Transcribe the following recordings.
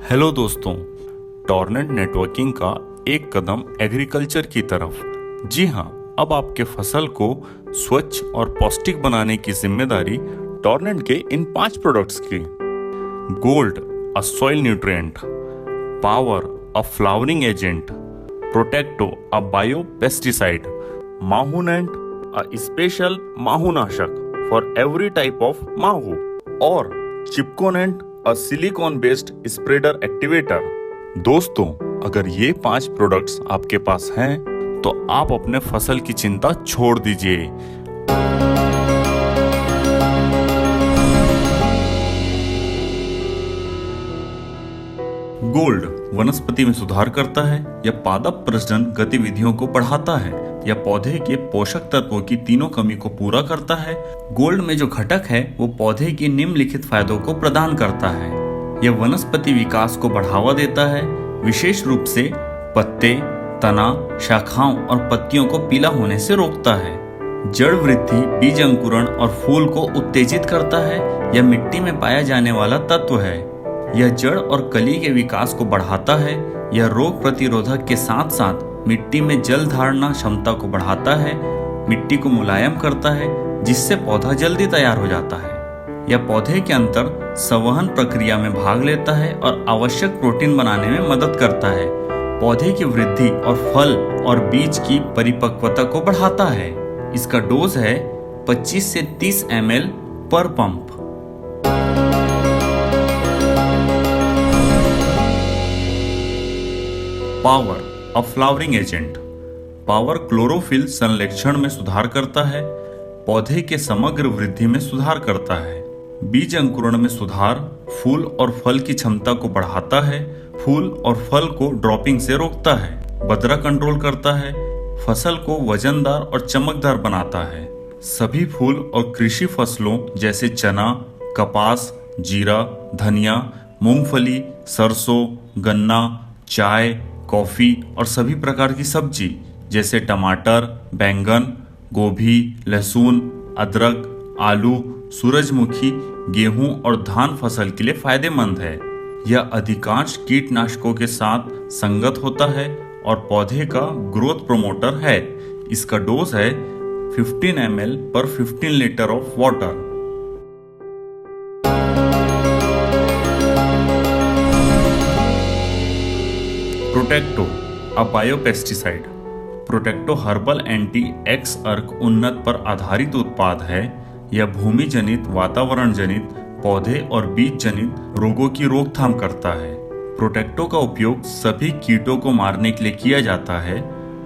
Hello दोस्तों, टॉर्नेट networking का एक कदम एग्रीकल्चर की तरफ। जी हाँ, अब आपके फसल को स्वच्छ और पौष्टिक बनाने की जिम्मेदारी टॉर्नेट के इन 5 प्रोडक्ट्स की। Gold, a soil nutrient. Power, a flowering agent. Protecto, a bio pesticide. माहूनेंट, अ स्पेशल माहूनाशक फॉर एवरी टाइप ऑफ माहू। और चिपकोनेंट, a silicon based spreader activator. दोस्तों, अगर ये 5 प्रोडक्ट्स आपके पास हैं तो आप अपने फसल की चिंता छोड़ दीजिए। गोल्ड वनस्पति में सुधार करता है या पादप प्रजनन गतिविधियों को बढ़ाता है या पौधे के पोषक तत्वों की तीनों कमी को पूरा करता है। गोल्ड में जो घटक है वो पौधे के निम्नलिखित फायदों को प्रदान करता है। यह वनस्पति विकास को बढ़ावा देता है, विशेष रूप से पत्ते, तना, शाखाओं और पत्तियों को पीला होने से रोकता है। जड़ वृद्धि, बीज अंकुरण और फूल को उत्तेजित करता है। यह मिट्टी में पाया जाने वाला तत्व है। यह जड़ और कली के विकास को बढ़ाता है। यह रोग प्रतिरोधक के साथ साथ मिट्टी में जल धारणा क्षमता को बढ़ाता है, मिट्टी को मुलायम करता है, जिससे पौधा जल्दी तैयार हो जाता है। यह पौधे के अंतर संवहन प्रक्रिया में भाग लेता है और आवश्यक प्रोटीन बनाने में मदद करता है। पौधे की वृद्धि और फल और बीज की परिपक्वता को बढ़ाता है। इसका डोज है 25 से 30 ml पर pump. Power, a flowering agent. Power chlorophyll संश्लेषण में सुधार करता है, पौधे के समग्र वृद्धि में सुधार करता है, बीज अंकुरण में सुधार, फूल और फल की क्षमता को बढ़ाता है, फूल और फल को ड्रॉपिंग से रोकता है, बदरा कंट्रोल करता है, फसल को वजनदार और चमकदार बनाता है। सभी फूल और कृषि फसलों जैसे चना, कपास, जीरा, धनिया, मूंगफली, सरसों, गन्ना, चाय, कॉफी और सभी प्रकार की सब्जी जैसे टमाटर, बैंगन, गोभी, लहसुन, अदरक, आलू, सूरजमुखी, गेहूं और धान फसल के लिए फायदेमंद है। यह अधिकांश कीटनाशकों के साथ संगत होता है और पौधे का ग्रोथ प्रोमोटर है। इसका डोज है 15 ml पर 15 litre of water. Protecto, a biopesticide. Protecto herbal anti एक्स अर्क उन्नत पर आधारित उत्पाद है। यह भूमि जनित, वातावरण जनित, पौधे और बीज जनित रोगों की रोकथाम करता है। प्रोटेक्टो का उपयोग सभी कीटों को मारने के लिए किया जाता है,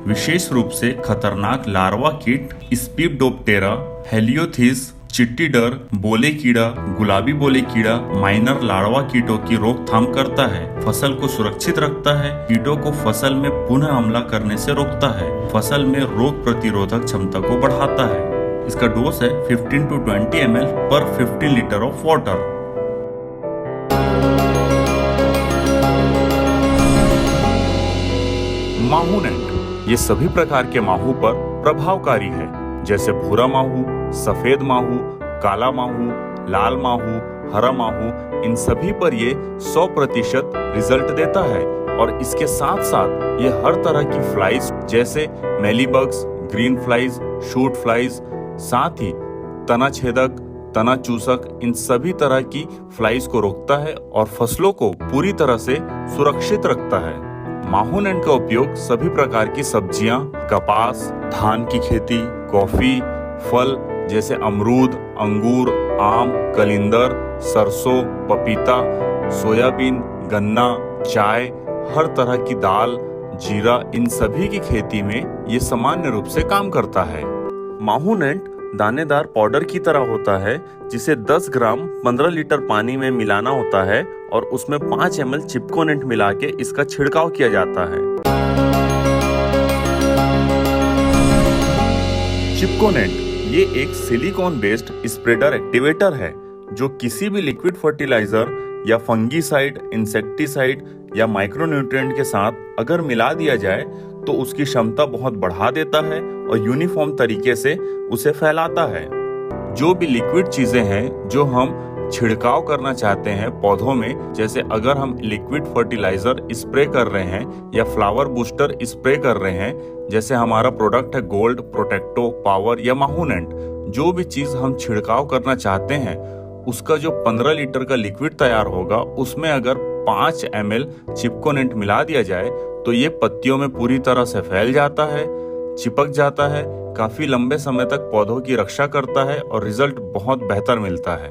विशेष रूप से खतरनाक लार्वा कीट स्पिडोप्टेरा, हेलियोथिस, चिट्टीडर, बोले कीड़ा, गुलाबी बोले कीड़ा, माइनर लार्वा कीटों की रोकथाम करता है, फसल को सुरक्षित रखता है, कीटों को फसल में पुनः हमला करने से रोकता है, फसल में रोग प्रतिरोधक क्षमता को बढ़ाता है। इसका डोज है 15 to 20 ml पर 15 लीटर ऑफ वाटर। माहूनेंट, ये सभी प्रकार के माहू पर प्रभावकारी है, जैसे भूरा माहू, सफेद माहू, काला माहू, लाल माहू, हरा माहू। इन सभी पर ये 100% रिजल्ट देता है और इसके साथ साथ ये हर तरह की फ्लाइज जैसे मेलीबग्स, ग्रीन फ्लाइज, शूट फ्लाइज, साथ ही तना छेदक, तना चूसक, इन सभी तरह की फ्लाइज को रोकता है और फसलों को पूरी तरह से सुरक्षित रखता है। माहूनेंट का उपयोग सभी प्रकार की सब्जियां, कपास, धान की खेती, कॉफी, फल जैसे अमरूद, अंगूर, आम, कलिंदर, सरसों, पपीता, सोयाबीन, गन्ना, चाय, हर तरह की दाल, जीरा, इन सभी की खेती में ये सामान्य रूप से काम करता है। माहूनेंट दानेदार पाउडर की तरह होता है, जिसे 10 ग्राम 15 लीटर पानी में मिलाना होता है और उसमें 5 ml चिपकोनेंट मिला के इसका छिड़काव किया जाता है। चिपकोनेंट ये एक सिलिकॉन बेस्ड स्प्रेडर एक्टिवेटर है जो किसी भी लिक्विड फर्टिलाइजर या फंगीसाइड, इंसेक्टिसाइड या माइक्रोन्यूट्रिएंट के साथ अगर मिला दिया जाए तो उसकी क्षमता बहुत बढ़ा देता है और यूनिफॉर्म तरीके से उसे फैलाता है। जो भी लिक्विड चीजें हैं जो हम छिड़काव करना चाहते हैं पौधों में, जैसे अगर हम लिक्विड फर्टिलाइजर स्प्रे कर रहे हैं या फ्लावर बूस्टर स्प्रे कर रहे हैं, जैसे हमारा प्रोडक्ट है गोल्ड, प्रोटेक्टो, पावर या माहूनेंट, जो भी चीज हम छिड़काव करना चाहते हैं उसका जो 15 लीटर का लिक्विड तैयार होगा उसमें अगर 5 ml चिपकोनेंट मिला दिया जाए तो ये पत्तियों में पूरी तरह से फैल जाता है, चिपक जाता है, काफी लंबे समय तक पौधों की रक्षा करता है और रिजल्ट बहुत बेहतर मिलता है।